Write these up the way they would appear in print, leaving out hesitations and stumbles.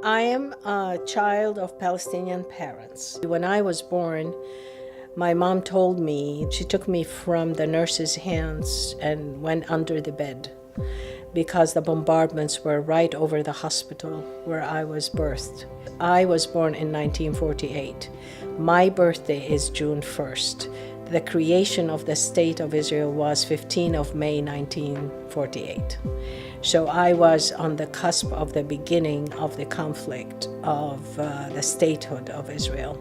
I am a child of Palestinian parents. When I was born, my mom told me, she took me from the nurse's hands and went under the bed because the bombardments were right over the hospital where I was birthed. I was born in 1948. My birthday is June 1st. The creation of the State of Israel was 15 of May 1948. So I was on the cusp of the beginning of the conflict of the statehood of Israel.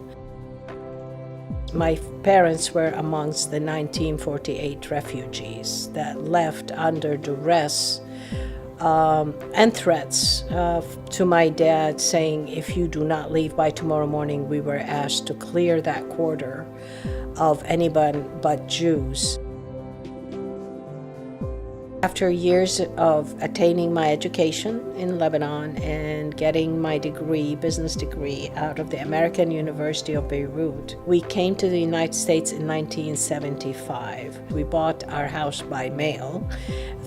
My parents were amongst the 1948 refugees that left under duress and threats to my dad saying, if you do not leave by tomorrow morning, we were asked to clear that quarter of anyone but Jews. After years of attaining my education in Lebanon and getting my degree, business degree, out of the American University of Beirut, we came to the United States in 1975. We bought our house by mail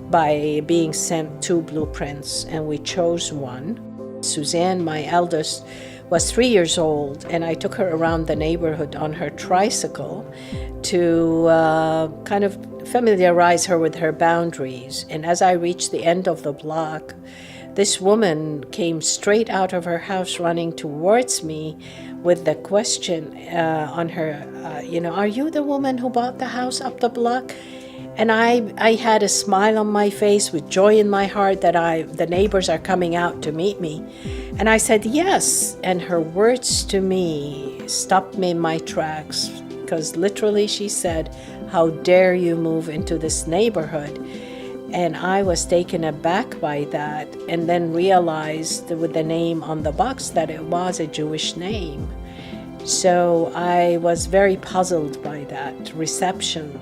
by being sent 2 blueprints, and we chose one. Suzanne, my eldest, was 3 years old, and I took her around the neighborhood on her tricycle to kind of familiarize her with her boundaries. And as I reached the end of the block, this woman came straight out of her house running towards me with the question on her, are you the woman who bought the house up the block? And I had a smile on my face with joy in my heart that the neighbors are coming out to meet me. And I said, yes. And her words to me stopped me in my tracks, because literally she said, how dare you move into this neighborhood? And I was taken aback by that, and then realized with the name on the box that it was a Jewish name. So I was very puzzled by that reception.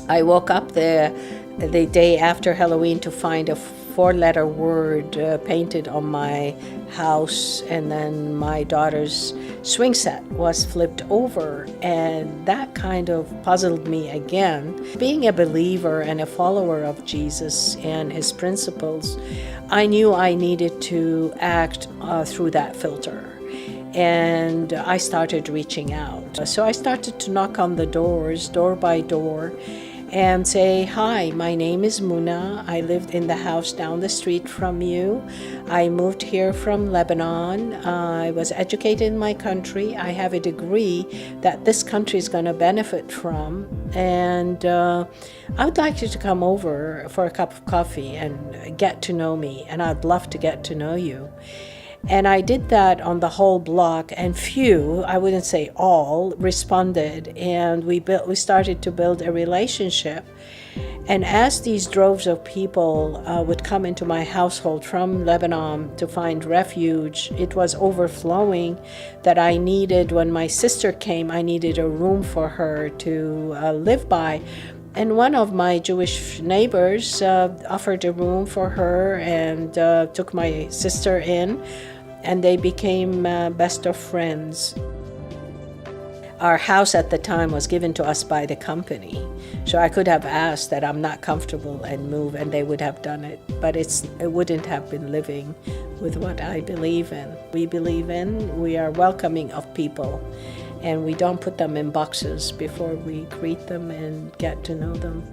I woke up the day after Halloween to find a 4-letter word painted on my house, and then my daughter's swing set was flipped over, and that kind of puzzled me again. Being a believer and a follower of Jesus and his principles, I knew I needed to act through that filter. And I started reaching out. So I started to knock on the doors, door by door, and say, hi, my name is Muna. I lived in the house down the street from you. I moved here from Lebanon. I was educated in my country. I have a degree that this country is going to benefit from. And I would like you to come over for a cup of coffee and get to know me. And I'd love to get to know you. And I did that on the whole block, and few, I wouldn't say all, responded, and we started to build a relationship. And as these droves of people would come into my household from Lebanon to find refuge, it was overflowing that I needed, when my sister came, I needed a room for her to live by. And one of my Jewish neighbors offered a room for her and took my sister in, and they became best of friends. Our house at the time was given to us by the company, so I could have asked that I'm not comfortable and move, and they would have done it, but it wouldn't have been living with what I believe in. We are welcoming of people, and we don't put them in boxes before we greet them and get to know them.